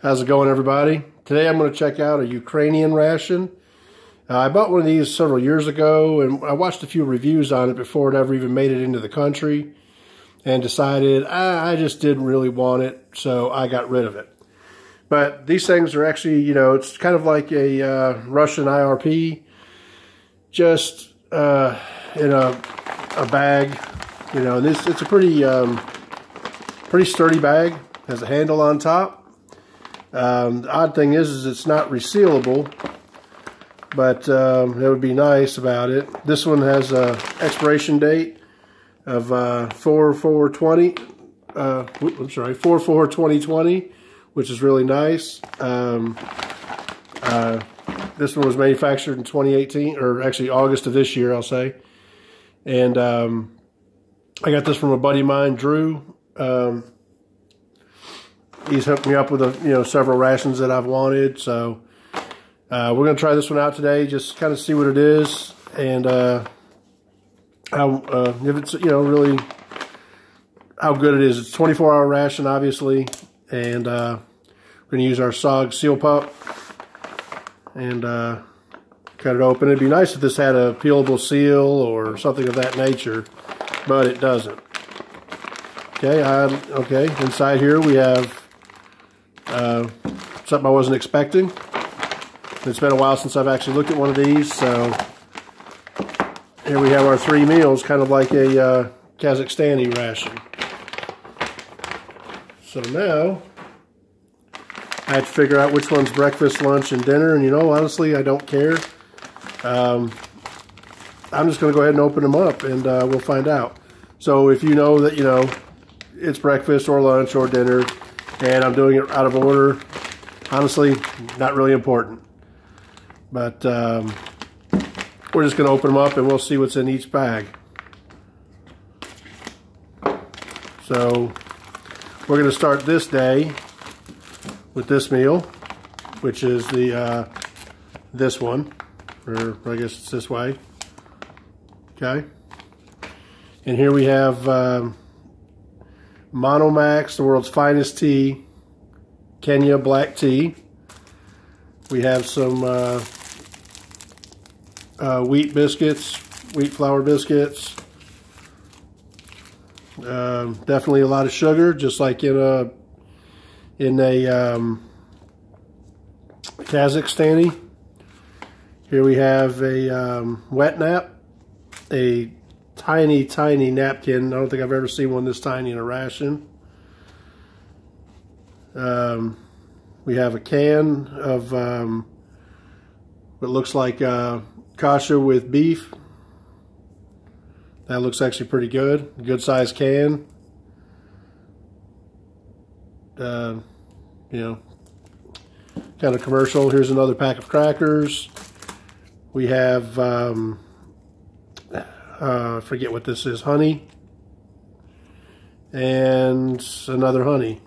How's it going, everybody? Today I'm going to check out a Ukrainian ration. I bought one of these several years ago, and I watched a few reviews on it before it ever even made it into the country, and decided I just didn't really want it, so I got rid of it. But these things are actually, you know, it's kind of like a Russian IRP, just in a bag. You know, and it's a pretty sturdy bag. Has a handle on top. The odd thing is it's not resealable, but that would be nice about it. This one has a expiration date of 4/4/2020, which is really nice. This one was manufactured in 2018, or actually August of this year, I'll say. And I got this from a buddy of mine, Drew. He's hooked me up with several rations that I've wanted, so we're going to try this one out today, just kind of see what it is, and if it's really how good it is. It's a 24-hour ration, obviously, and we're going to use our SOG seal pup and cut it open. It'd be nice if this had a peelable seal or something of that nature, but it doesn't. Okay, inside here we have something I wasn't expecting. It's been a while since I've actually looked at one of these, so here we have our 3 meals, kind of like a Kazakhstani ration. So now I have to figure out which one's breakfast, lunch, and dinner, and honestly, I don't care. I'm just going to go ahead and open them up, and we'll find out. So if you know that, it's breakfast or lunch or dinner, and I'm doing it out of order, honestly, not really important. But we're just going to open them up and we'll see what's in each bag. So we're going to start this day with this meal, which is the this one, or I guess it's this way. Okay. And here we have Monomax, the world's finest tea, Kenya black tea. We have some wheat biscuits, wheat flour biscuits. Definitely a lot of sugar, just like in a Kazakhstani. Here we have a wet nap, a tiny napkin. I don't think I've ever seen one this tiny in a ration. We have a can of what looks like kasha with beef. That looks actually pretty good. Good sized can. Kind of commercial. Here's another pack of crackers. We have I forget what this is, honey, and another honey.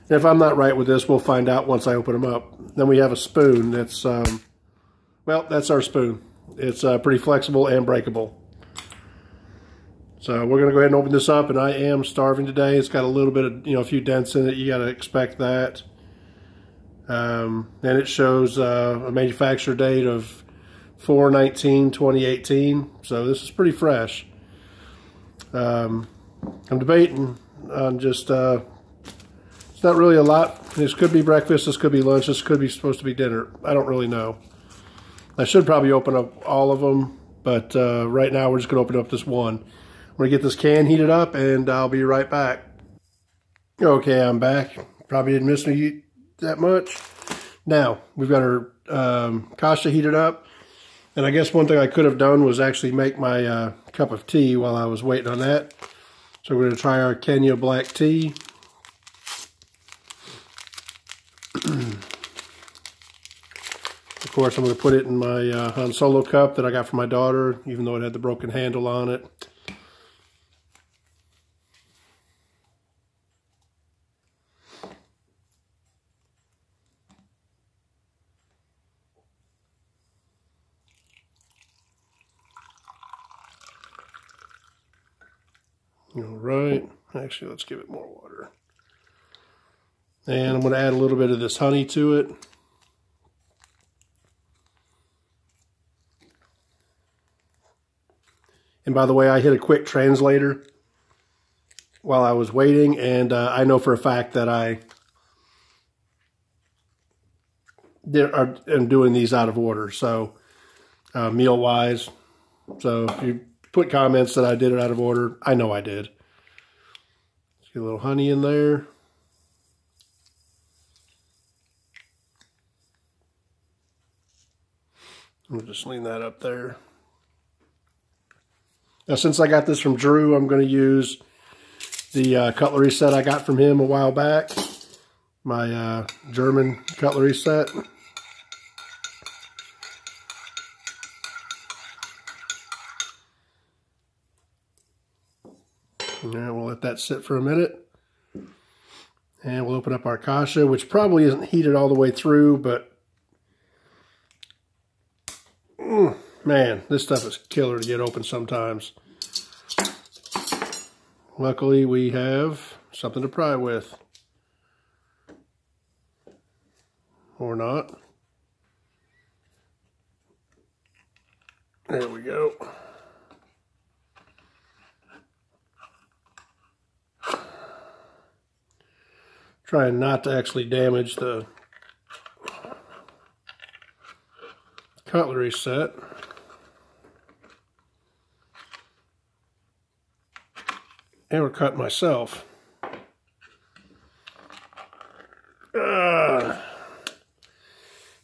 And if I'm not right with this, we'll find out once I open them up. Then we have a spoon. That's well, that's our spoon. It's pretty flexible and breakable. So we're going to go ahead and open this up, and I am starving today. It's got a little bit of, a few dents in it. You got to expect that. And it shows a manufacture date of 4/19/2018, so this is pretty fresh. I'm debating on just it's not really a lot. This could be breakfast, this could be lunch, this could be supposed to be dinner. I don't really know. I should probably open up all of them, but right now we're just going to open up this one. I'm going to get this can heated up, and I'll be right back. Okay, I'm back. Probably didn't miss me that much. Now we've got our kasha heated up. And I guess one thing I could have done was actually make my cup of tea while I was waiting on that. So we're going to try our Kenya black tea. Of course, I'm going to put it in my Han Solo cup that I got from my daughter, even though it had the broken handle on it. All right. Actually, let's give it more water. And I'm going to add a little bit of this honey to it. And by the way, I hit a quick translator while I was waiting, and I know for a fact that I am doing these out of order, so meal-wise. So if you put comments that I did it out of order, I know I did. Let's get a little honey in there. I'll just lean that up there. Now, since I got this from Drew, I'm going to use the cutlery set I got from him a while back. My German cutlery set. And we'll let that sit for a minute. And we'll open up our kasha, which probably isn't heated all the way through, but man, this stuff is killer to get open sometimes. Luckily, we have something to pry with. Or not. There we go. Trying not to actually damage the cutlery set. And we're cutting myself.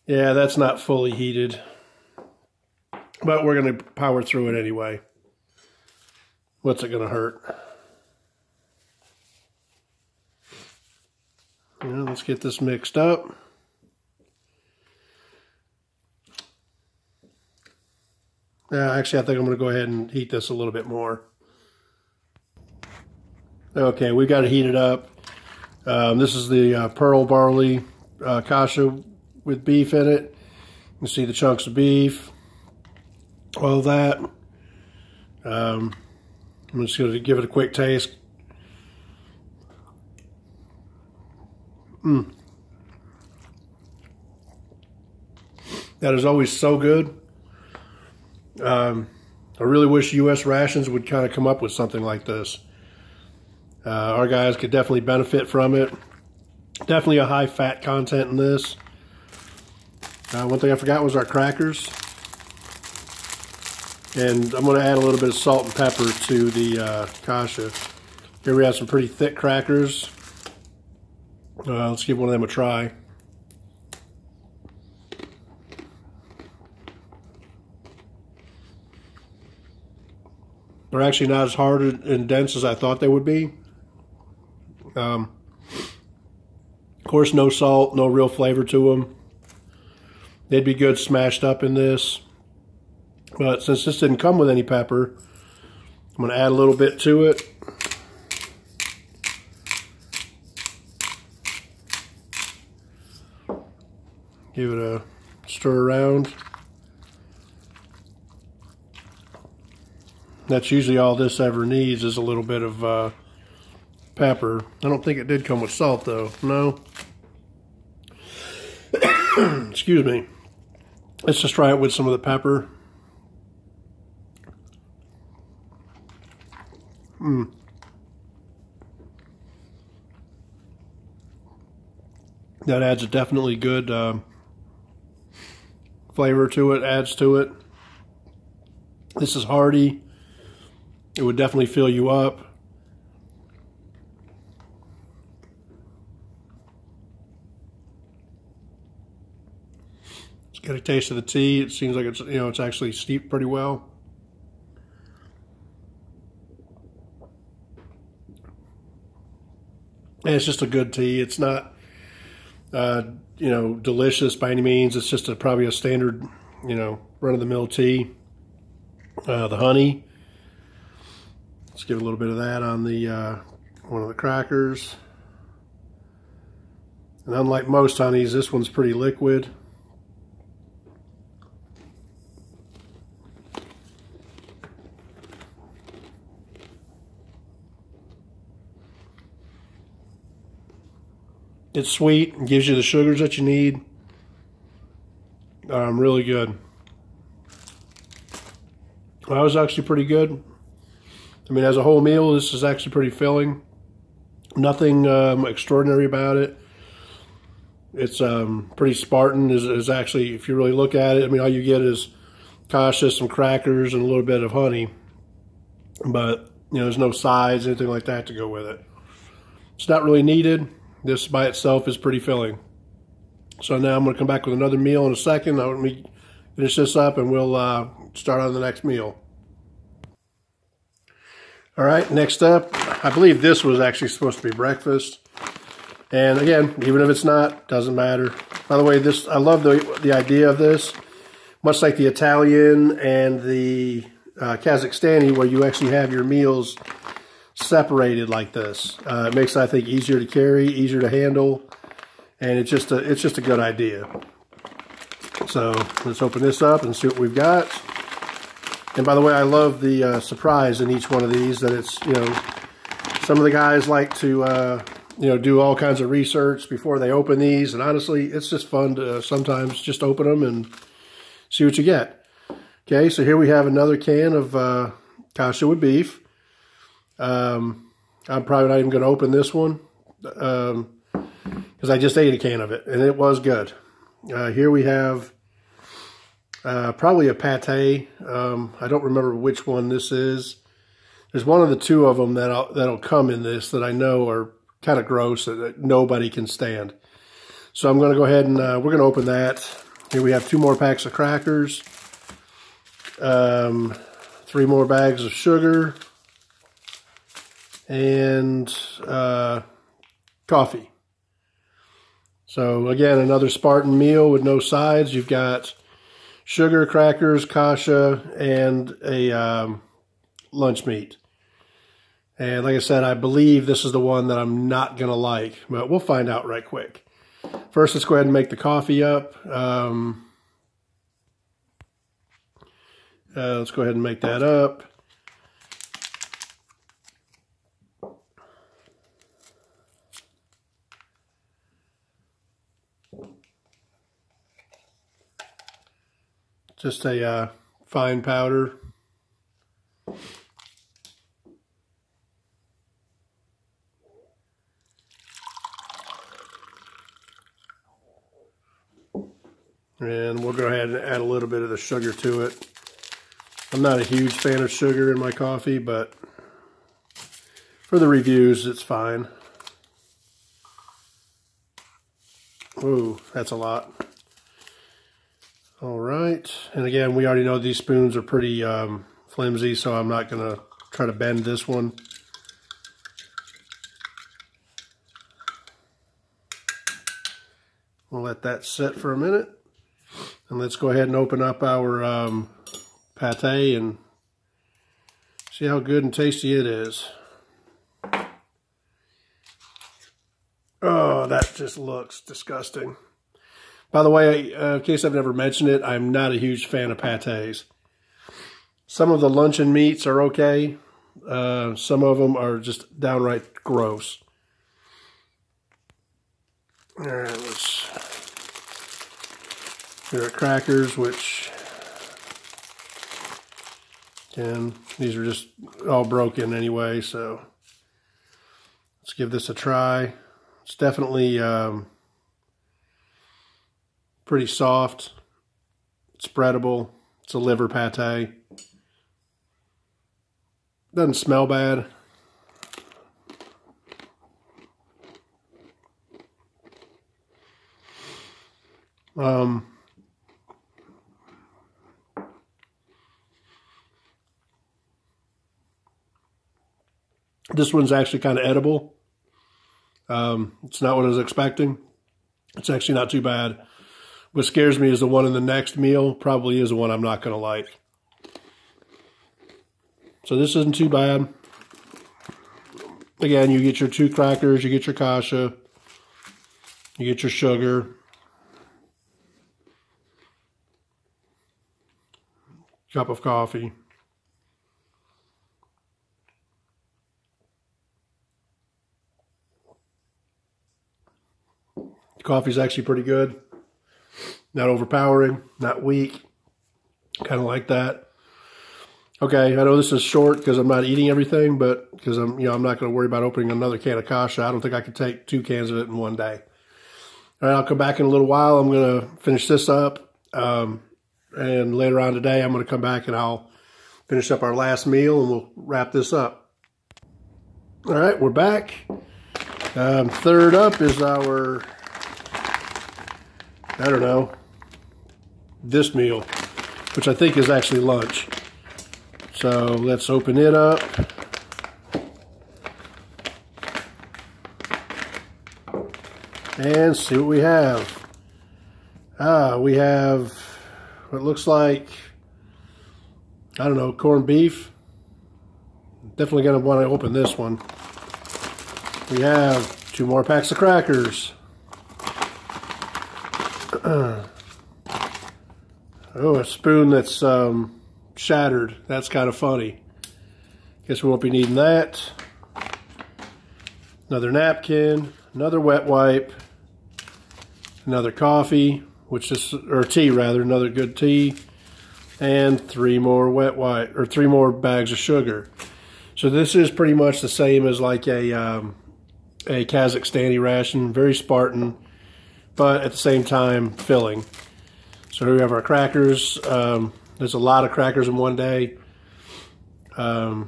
Yeah, that's not fully heated. But we're going to power through it anyway. What's it going to hurt? Now, let's get this mixed up. Actually, I think I'm going to go ahead and heat this a little bit more. Okay, we got it heated up. This is the pearl barley kasha with beef in it. You can see the chunks of beef. All that. I'm just going to give it a quick taste. That is always so good. I really wish U.S. rations would kind of come up with something like this. Our guys could definitely benefit from it. Definitely a high fat content in this. One thing I forgot was our crackers. And I'm going to add a little bit of salt and pepper to the kasha. Here we have some pretty thick crackers. Let's give one of them a try. They're actually not as hard and dense as I thought they would be. Of course, no salt, no real flavor to them. They'd be good smashed up in this. But since this didn't come with any pepper, I'm going to add a little bit to it. Give it a stir around. That's usually all this ever needs, is a little bit of pepper. I don't think it did come with salt though. No. Excuse me. Let's just try it with some of the pepper. That adds a definitely good flavor to it, adds to it. This is hearty. It would definitely fill you up. Let's get a taste of the tea. It seems like it's, you know, it's actually steeped pretty well. And it's just a good tea. It's not, you know, delicious by any means. It's just probably a standard, you know, run-of-the-mill tea. The honey. Let's give a little bit of that on the one of the crackers. And unlike most honeys, this one's pretty liquid. It's sweet and gives you the sugars that you need. Really good. Well, that was actually pretty good. I mean, as a whole meal, this is actually pretty filling. Nothing extraordinary about it. It's pretty Spartan. Is actually, if you really look at it, I mean, all you get is kasha, some crackers, and a little bit of honey. But, you know, there's no sides, anything like that to go with it. It's not really needed. This by itself is pretty filling. So now I'm going to come back with another meal in a second. Let me finish this up and we'll start on the next meal. All right, next up, I believe this was actually supposed to be breakfast. And again, even if it's not, doesn't matter. By the way, this I love the idea of this. Much like the Italian and the Kazakhstani, where you actually have your meals separated like this. It makes it, I think, easier to carry, easier to handle, and it's just a good idea. So let's open this up and see what we've got. And by the way, I love the surprise in each one of these. That it's, you know, some of the guys like to you know, do all kinds of research before they open these, and honestly, it's just fun to sometimes just open them and see what you get. Okay, so here we have another can of kasha with beef. I'm probably not even going to open this one because I just ate a can of it, and it was good. Here we have probably a pate. I don't remember which one this is. There's one of the two of them that'll come in this that I know are kind of gross that nobody can stand. So I'm going to go ahead and we're going to open that. Here we have 2 more packs of crackers, 3 more bags of sugar, and coffee. So again, another Spartan meal with no sides. You've got sugar, crackers, kasha, and a lunch meat. And like I said, I believe this is the one that I'm not going to like, but we'll find out right quick. First, let's go ahead and make the coffee up. Let's go ahead and make that up. Just a fine powder. And we'll go ahead and add a little bit of the sugar to it. I'm not a huge fan of sugar in my coffee, but for the reviews, it's fine. Ooh, that's a lot. All right. And again, we already know these spoons are pretty flimsy, so I'm not going to try to bend this one. We'll let that sit for a minute. And let's go ahead and open up our pate and see how good and tasty it is. Oh, that just looks disgusting. By the way, in case I've never mentioned it, I'm not a huge fan of pates. Some of the luncheon meats are okay. Some of them are just downright gross. All right, let's... Here are crackers, which, again, these are just all broken anyway, so let's give this a try. It's definitely pretty soft, spreadable. It's a liver pate. Doesn't smell bad. This one's actually kind of edible. It's not what I was expecting. It's actually not too bad. What scares me is the one in the next meal probably is the one I'm not going to like. So this isn't too bad. Again, you get your 2 crackers, you get your kasha, you get your sugar. Cup of coffee. The coffee's actually pretty good. Not overpowering, not weak. Kind of like that. Okay, I know this is short because I'm not eating everything, but because I'm not going to worry about opening another can of kasha. I don't think I could take 2 cans of it in one day. All right, I'll come back in a little while. I'm going to finish this up. And later on today, I'm going to come back and I'll finish up our last meal and we'll wrap this up. All right, we're back. Third up is our, I don't know, this meal, which I think is actually lunch. So let's open it up. And see what we have. We have what looks like, I don't know, corned beef. Definitely going to want to open this one. We have 2 more packs of crackers. Oh, a spoon that's shattered. That's kind of funny. Guess we won't be needing that. Another napkin, another wet wipe, another coffee, or tea rather, another good tea, and 3 more wet wipe, or 3 more bags of sugar. So this is pretty much the same as like a Kazakhstani ration, very Spartan, but at the same time filling. So here we have our crackers. There's a lot of crackers in one day, and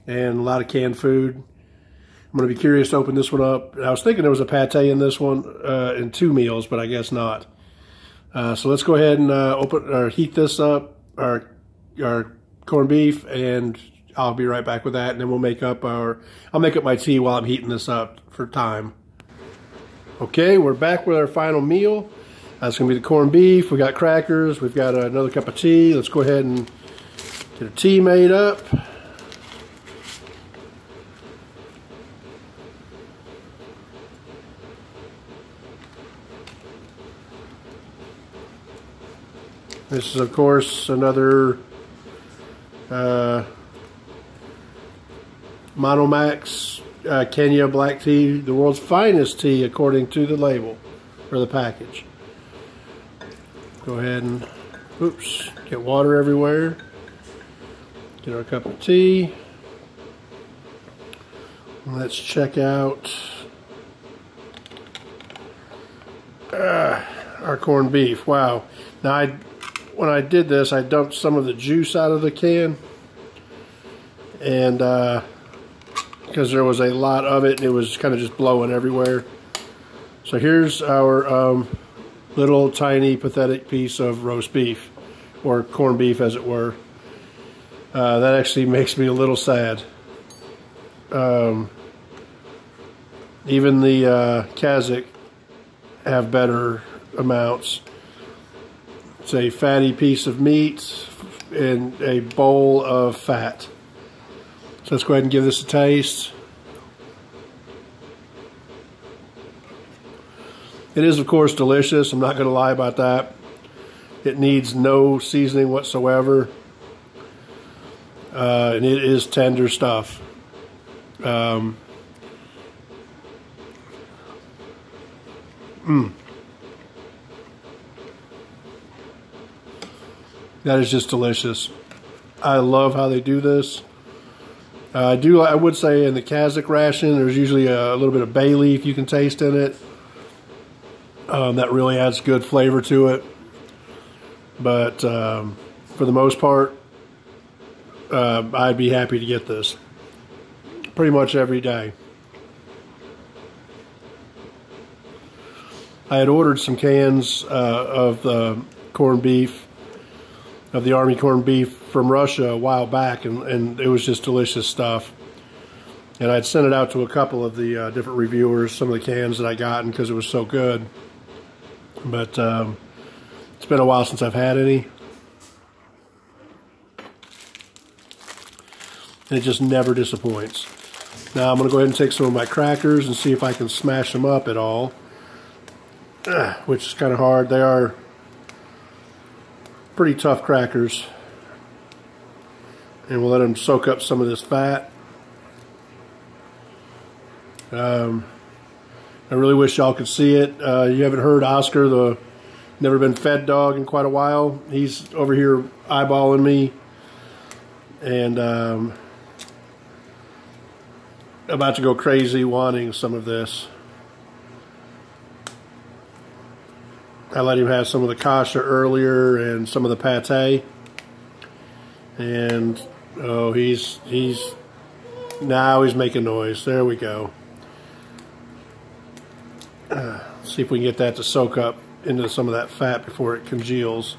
a lot of canned food. I'm going to be curious to open this one up. I was thinking there was a pate in this one in 2 meals, but I guess not. So let's go ahead and heat this up, our corned beef, and I'll be right back with that. And then we'll make up I'll make up my tea while I'm heating this up for time. Okay, we're back with our final meal. That's going to be the corned beef. We got crackers. We've got another cup of tea. Let's go ahead and get a tea made up. This is, of course, another Monomax Kenya black tea, the world's finest tea according to the label or the package. Go ahead and, oops, get water everywhere. Get our cup of tea. Let's check out our corned beef. Wow. Now, when I did this, I dumped some of the juice out of the can. And because there was a lot of it, and it was kind of just blowing everywhere. So here's our little tiny pathetic piece of roast beef, or corned beef as it were. That actually makes me a little sad. Even the Kazakh have better amounts. It's a fatty piece of meat and a bowl of fat. So let's go ahead and give this a taste. It is, of course, delicious. I'm not going to lie about that. It needs no seasoning whatsoever. And it is tender stuff. That is just delicious. I love how they do this. I would say in the Kazakh ration, there's usually a little bit of bay leaf you can taste in it. That really adds good flavor to it. But for the most part, I'd be happy to get this pretty much every day. I had ordered some cans of the corned beef, of the army corned beef from Russia a while back, and it was just delicious stuff. And I'd sent it out to a couple of the different reviewers, some of the cans that I gotten because it was so good. But it's been a while since I've had any. And it just never disappoints. Now I'm going to go ahead and take some of my crackers and see if I can smash them up at all. Which is kind of hard. They are pretty tough crackers. And we'll let them soak up some of this fat. I really wish y'all could see it. You haven't heard Oscar, the never been fed dog, in quite a while. He's over here eyeballing me and about to go crazy wanting some of this. I let him have some of the kasha earlier and some of the pate. And oh, now he's making noise. There we go. See if we can get that to soak up into some of that fat before it congeals.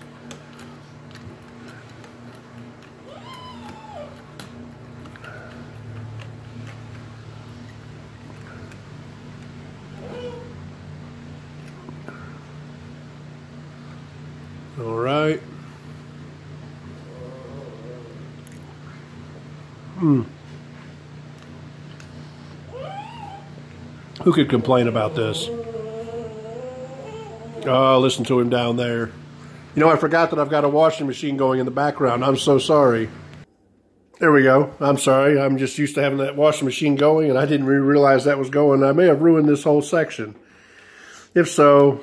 All right. Who could complain about this? Oh, listen to him down there. You know, I forgot that I've got a washing machine going in the background. I'm so sorry. There we go. I'm sorry. I'm just used to having that washing machine going, and I didn't realize that was going. I may have ruined this whole section. If so,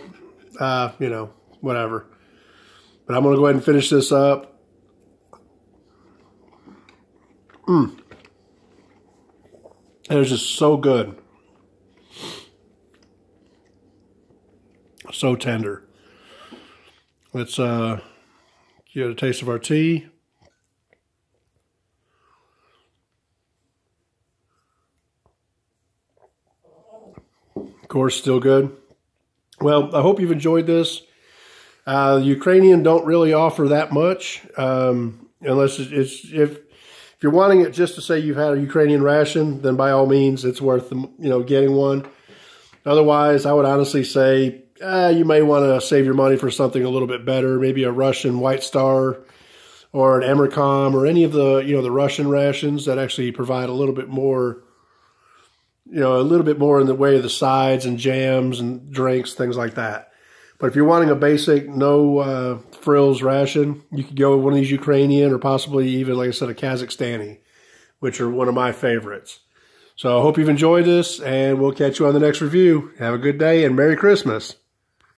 you know, whatever. But I'm going to go ahead and finish this up. It was just so good. So tender. Let's get a taste of our tea. Of course, still good. Well, I hope you've enjoyed this. The Ukrainian don't really offer that much, unless if you're wanting it just to say you've had a Ukrainian ration, then by all means, it's worth getting one. Otherwise, I would honestly say you may want to save your money for something a little bit better, maybe a Russian White Star or an Emercom or any of the the Russian rations that actually provide a little bit more, a little bit more in the way of the sides and jams and drinks, things like that. But if you're wanting a basic, no frills ration, you could go with one of these Ukrainian or possibly even, like I said, a Kazakhstani, which are one of my favorites. So I hope you've enjoyed this, and we'll catch you on the next review. Have a good day, and Merry Christmas.